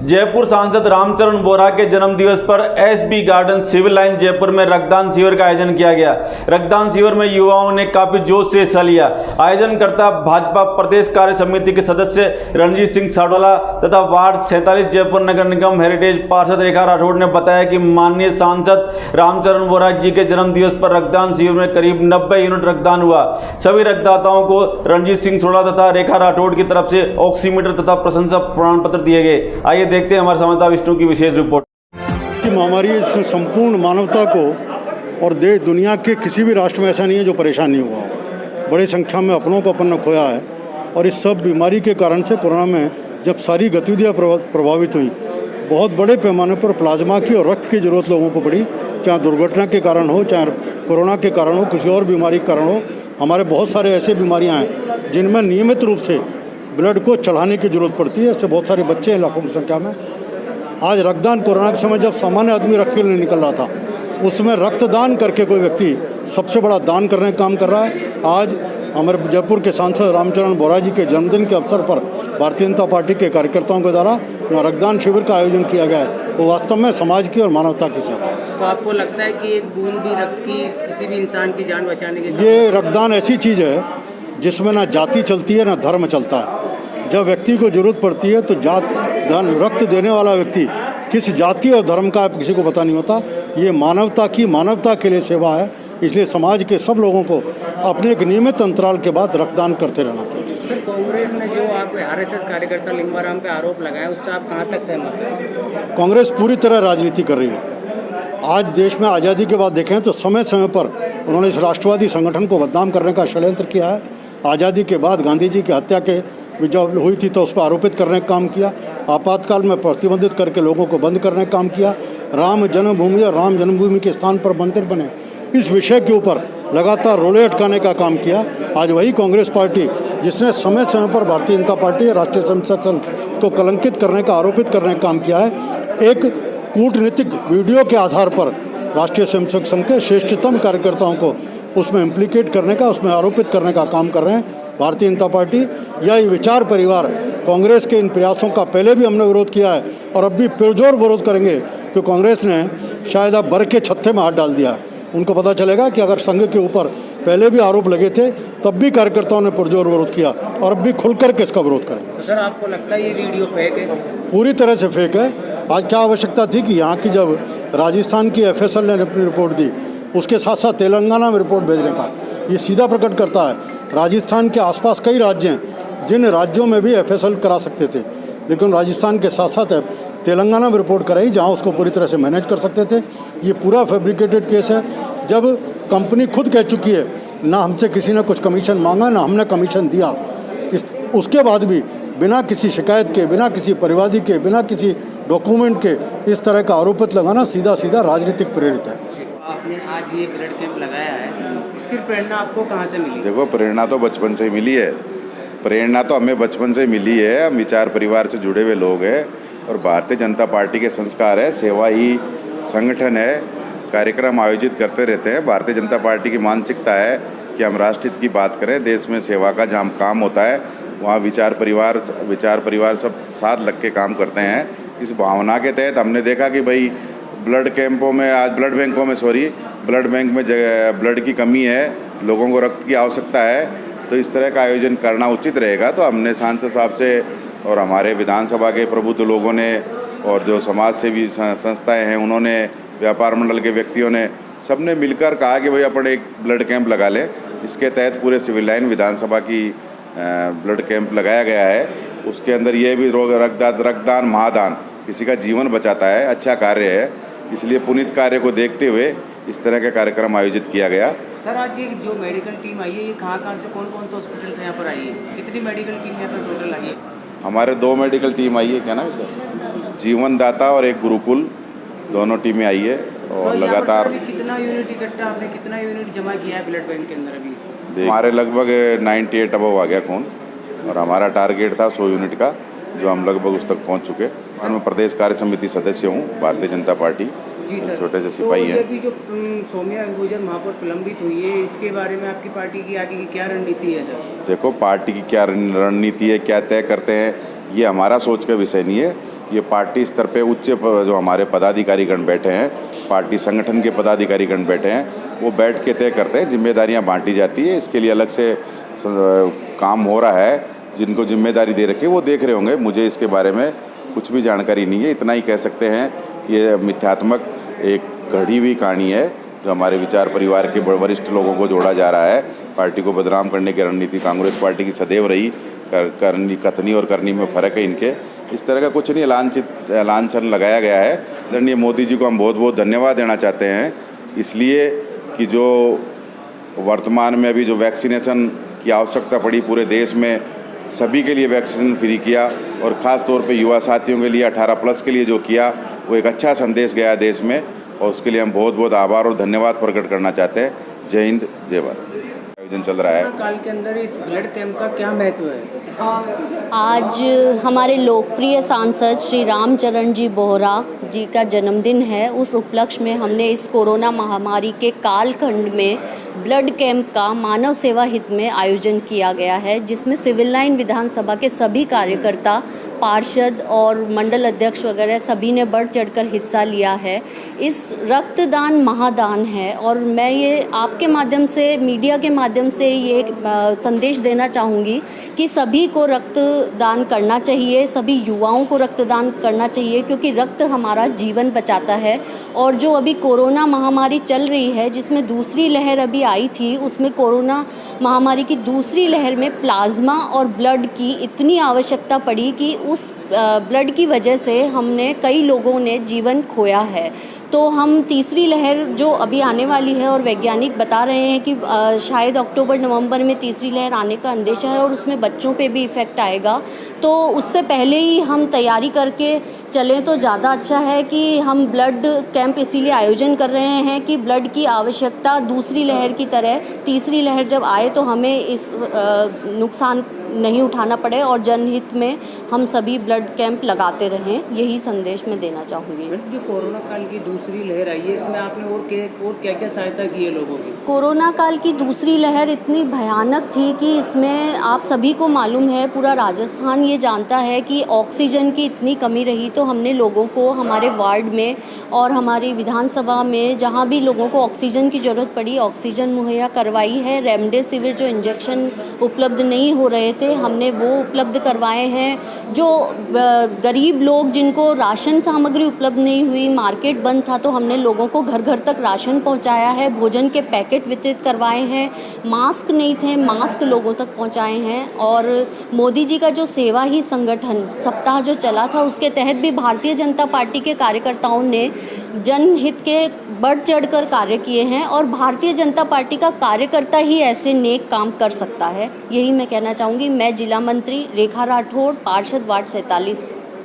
जयपुर सांसद रामचरण बोहरा के जन्मदिवस पर S B garden civil line Jaipur में रक्तदान शिविर का आयोजन किया गया। रक्तदान शिविर में युवाओं ने काफी जोश से हिस्सा लिया। आयोजनकर्ता भाजपा प्रदेश कार्य समिति के सदस्य रणजीत सिंह साडोला तथा वार्ड 47 जयपुर नगर निगम हेरिटेज पार्षद रेखा राठौड़ ने बताया कि माननीय सांसद रामचरण बोहरा जी के जन्मदिवस पर रक्तदान शिविर में करीब 90 यूनिट रक्तदान हुआ। सभी रक्तदाताओं को रणजीत सिंह साडोला तथा रेखा राठौड़ की तरफ से ऑक्सीमीटर तथा प्रशंसा प्रमाण पत्र दिए गए। आइए देखते हैं हमारे संवाददाता विष्णु की विशेष रिपोर्ट। कि महामारी से संपूर्ण मानवता को और देश दुनिया के किसी भी राष्ट्र में ऐसा नहीं है जो परेशान नहीं हुआ हो। बड़ी संख्या में अपनों को अपन ने खोया है और इस सब बीमारी के कारण से कोरोना में जब सारी गतिविधियाँ प्रभावित हुई, बहुत बड़े पैमाने पर प्लाज्मा की और रक्त की ज़रूरत लोगों को पड़ी। चाहे दुर्घटना के कारण हो, चाहे कोरोना के कारण हो, किसी और बीमारी के कारण हो। हमारे बहुत सारे ऐसे बीमारियाँ हैं जिनमें नियमित रूप से ब्लड को चढ़ाने की ज़रूरत पड़ती है। ऐसे बहुत सारे बच्चे हैं लाखों की संख्या में। आज रक्तदान कोरोना के समय जब सामान्य आदमी रक्त के लिए निकल रहा था, उसमें रक्तदान करके कोई व्यक्ति सबसे बड़ा दान करने का काम कर रहा है। आज हमारे जयपुर के सांसद रामचरण बोहरा जी के जन्मदिन के अवसर पर भारतीय जनता पार्टी के कार्यकर्ताओं के द्वारा रक्तदान शिविर का आयोजन किया गया है। वो वास्तव में समाज की और मानवता की सेवा। तो आपको लगता है कि एक बूंद भी रक्त की किसी भी इंसान की जान बचाने के ये रक्तदान ऐसी चीज़ है जिसमें ना जाति चलती है ना धर्म चलता है। जब व्यक्ति को जरूरत पड़ती है तो रक्त देने वाला व्यक्ति किस जाति और धर्म का किसी को पता नहीं होता। ये मानवता के लिए सेवा है। इसलिए समाज के सब लोगों को अपने एक नियमित अंतराल के बाद रक्तदान करते रहना चाहिए। सर, कांग्रेस ने जो आप आरएसएस कार्यकर्ता लिम्बाराम पे आरोप लगाया, उससे आप कहाँ तक सहमत हैं? कांग्रेस पूरी तरह राजनीति कर रही है। आज देश में आज़ादी के बाद देखें तो समय समय पर उन्होंने इस राष्ट्रवादी संगठन को बदनाम करने का षड्यंत्र किया है। आज़ादी के बाद गांधी जी की हत्या के जब हुई थी तो उस पर आरोपित करने का काम किया। आपातकाल में प्रतिबंधित करके लोगों को बंद करने का काम किया। राम जन्मभूमि और राम जन्मभूमि के स्थान पर मंदिर बने, इस विषय के ऊपर लगातार रोले अटकाने का काम किया। आज वही कांग्रेस पार्टी जिसने समय समय पर भारतीय जनता पार्टी राष्ट्रीय स्वयंसेवक संघ को कलंकित करने का आरोपित करने का काम किया है, एक कूटनीतिक वीडियो के आधार पर राष्ट्रीय स्वयंसेवक संघ के श्रेष्ठतम कार्यकर्ताओं को उसमें इम्प्लीकेट करने का, उसमें आरोपित करने का काम कर रहे हैं। भारतीय जनता पार्टी या ये विचार परिवार कांग्रेस के इन प्रयासों का पहले भी हमने विरोध किया है और अब भी पुरजोर विरोध करेंगे कि कांग्रेस ने शायद अब बर के छत्ते में हाथ डाल दिया। उनको पता चलेगा कि अगर संघ के ऊपर पहले भी आरोप लगे थे तब भी कार्यकर्ताओं ने पुरजोर विरोध किया और अब भी खुलकर के इसका विरोध करें। तो सर, आपको लगता है ये वीडियो फेक है? पूरी तरह से फेक है। आज क्या आवश्यकता थी कि यहाँ की जब राजस्थान की FSL ने अपनी रिपोर्ट दी, उसके साथ साथ तेलंगाना में रिपोर्ट भेजने का, ये सीधा प्रकट करता है राजस्थान के आसपास कई राज्य हैं जिन राज्यों में भी FSL करा सकते थे, लेकिन राजस्थान के साथ साथ तेलंगाना में रिपोर्ट कराई जहां उसको पूरी तरह से मैनेज कर सकते थे। ये पूरा फैब्रिकेटेड केस है। जब कंपनी खुद कह चुकी है ना हमसे किसी ने कुछ कमीशन मांगा ना हमने कमीशन दिया, उसके बाद भी बिना किसी शिकायत के, बिना किसी परिवादी के, बिना किसी डॉक्यूमेंट के इस तरह का आरोपित लगाना सीधा सीधा राजनीतिक प्रेरित है। आपने आज ये ब्लड कैंप लगाया है, इसकी प्रेरणा आपको कहाँ से मिली? देखो, प्रेरणा तो बचपन से मिली है। प्रेरणा तो हमें बचपन से मिली है। हम विचार परिवार से जुड़े हुए लोग हैं और भारतीय जनता पार्टी के संस्कार है, सेवा ही संगठन है, कार्यक्रम आयोजित करते रहते हैं। भारतीय जनता पार्टी की मानसिकता है कि हम राष्ट्रहित की बात करें, देश में सेवा का जहाँ काम होता है वहाँ विचार परिवार सब साथ लग के काम करते हैं। इस भावना के तहत हमने देखा कि भाई ब्लड बैंक में ब्लड की कमी है, लोगों को रक्त की आवश्यकता है, तो इस तरह का आयोजन करना उचित रहेगा। तो हमने सांसद साहब से और हमारे विधानसभा के प्रबुद्ध लोगों ने और जो समाज सेवी संस्थाएं हैं उन्होंने, व्यापार मंडल के व्यक्तियों ने, सबने मिलकर कहा कि भाई अपन एक ब्लड कैंप लगा लें। इसके तहत पूरे सिविल लाइन विधानसभा की ब्लड कैंप लगाया गया है। उसके अंदर ये भी रक्तदान महादान किसी का जीवन बचाता है, अच्छा कार्य है। इसलिए पुनीत कार्य को देखते हुए इस तरह का कार्यक्रम आयोजित किया गया। सर, आज ये जो मेडिकल टीम आई है, ये कहाँ से कौन से हॉस्पिटल से यहाँ पर आई है? कितनी मेडिकल टीम यहाँ पर टोटल आई है? हमारे 2 मेडिकल टीम आई है, क्या नाम इसका, जीवनदाता और एक गुरुकुल, दोनों टीमें आई है। और तो लगातार कितना यूनिट इकट्ठा, आपने कितना यूनिट जमा किया है ब्लड बैंक के अंदर अभी? हमारे लगभग 98 अबव आ गया खून और हमारा टारगेट था 100 यूनिट का, जो हम लगभग उस तक पहुंच चुके। और मैं प्रदेश कार्य समिति सदस्य हूं भारतीय जनता पार्टी। जी सर, छोटे से सिपाही हैं। तो अभी जो सौम्या गुर्जर महापौर प्रलंबित हुई है, इसके बारे में आपकी पार्टी की आगे की क्या रणनीति है सर? देखो, पार्टी की क्या रणनीति है, क्या तय करते हैं, ये हमारा सोच का विषय नहीं है। ये पार्टी स्तर पे उच्च जो हमारे पदाधिकारीगण बैठे हैं, पार्टी संगठन के पदाधिकारीगण बैठे हैं, वो बैठ के तय करते हैं, जिम्मेदारियां बांटी जाती है। इसके लिए अलग से काम हो रहा है, जिनको जिम्मेदारी दे रखी है वो देख रहे होंगे। मुझे इसके बारे में कुछ भी जानकारी नहीं है। इतना ही कह सकते हैं कि ये मिथ्यात्मक एक घड़ी हुई कहानी है जो हमारे विचार परिवार के वरिष्ठ लोगों को जोड़ा जा रहा है। पार्टी को बदनाम करने की रणनीति कांग्रेस पार्टी की सदैव रही। कथनी और करनी में फ़र्क है इनके। इस तरह का कुछ नहीं, लांछन लगाया गया है। आदरणीय मोदी जी को हम बहुत बहुत धन्यवाद देना चाहते हैं, इसलिए कि जो वर्तमान में अभी जो वैक्सीनेशन की आवश्यकता पड़ी पूरे देश में, सभी के लिए वैक्सीनेशन फ्री किया और ख़ास तौर पे युवा साथियों के लिए 18+ के लिए जो किया वो एक अच्छा संदेश गया देश में, और उसके लिए हम बहुत बहुत आभार और धन्यवाद प्रकट करना चाहते हैं। जय हिंद, जय भारत। आयोजन चल रहा है। कोरोना काल के अंदर इस ब्लड कैंप का क्या महत्व है? आज हमारे लोकप्रिय सांसद श्री रामचरण जी बोहरा जी का जन्मदिन है। उस उपलक्ष्य में हमने इस कोरोना महामारी के कालखंड में ब्लड कैंप का मानव सेवा हित में आयोजन किया गया है, जिसमें सिविल लाइन विधानसभा के सभी कार्यकर्ता, पार्षद और मंडल अध्यक्ष वगैरह सभी ने बढ़ चढ़कर हिस्सा लिया है। इस रक्तदान महादान है और मैं ये आपके माध्यम से, मीडिया के माध्यम से ये संदेश देना चाहूँगी कि सभी को रक्तदान करना चाहिए, सभी युवाओं को रक्तदान करना चाहिए, क्योंकि रक्त हमारा जीवन बचाता है। और जो अभी कोरोना महामारी चल रही है, जिसमें दूसरी लहर अभी आई थी, उसमें कोरोना महामारी की दूसरी लहर में प्लाज्मा और ब्लड की इतनी आवश्यकता पड़ी कि उस ब्लड की वजह से हमने कई लोगों ने जीवन खोया है। तो हम तीसरी लहर जो अभी आने वाली है, और वैज्ञानिक बता रहे हैं कि शायद अक्टूबर-नवंबर में तीसरी लहर आने का अंदेशा है और उसमें बच्चों पे भी इफ़ेक्ट आएगा। तो उससे पहले ही हम तैयारी करके चलें तो ज़्यादा अच्छा है कि हम ब्लड कैंप इसीलिए आयोजन कर रहे हैं कि ब्लड की आवश्यकता दूसरी लहर की तरह तीसरी लहर जब आए तो हमें इस नुकसान नहीं उठाना पड़े, और जनहित में हम सभी ब्लड कैंप लगाते रहें, यही संदेश मैं देना चाहूँगी। जो कोरोना काल की दूसरी लहर आई है, इसमें आपने और क्या क्या सहायता की है लोगों की? कोरोना काल की दूसरी लहर इतनी भयानक थी कि इसमें आप सभी को मालूम है, पूरा राजस्थान ये जानता है कि ऑक्सीजन की इतनी कमी रही। तो हमने लोगों को हमारे वार्ड में और हमारी विधानसभा में जहाँ भी लोगों को ऑक्सीजन की ज़रूरत पड़ी, ऑक्सीजन मुहैया करवाई है। रेमडेसिविर जो इंजेक्शन उपलब्ध नहीं हो रहे थे, हमने वो उपलब्ध करवाए हैं। जो गरीब लोग जिनको राशन सामग्री उपलब्ध नहीं हुई, मार्केट बंद था, तो हमने लोगों को घर घर तक राशन पहुंचाया है, भोजन के पैकेट वितरित करवाए हैं। मास्क नहीं थे, मास्क लोगों तक पहुंचाए हैं। और मोदी जी का जो सेवा ही संगठन सप्ताह जो चला था, उसके तहत भी भारतीय जनता पार्टी के कार्यकर्ताओं ने जनहित के बढ़ चढ़कर कार्य किए हैं, और भारतीय जनता पार्टी का कार्यकर्ता ही ऐसे नेक काम कर सकता है, यही मैं कहना चाहूँगी। मैं जिला मंत्री रेखा राठौड़, पार्षद वार्ड 47।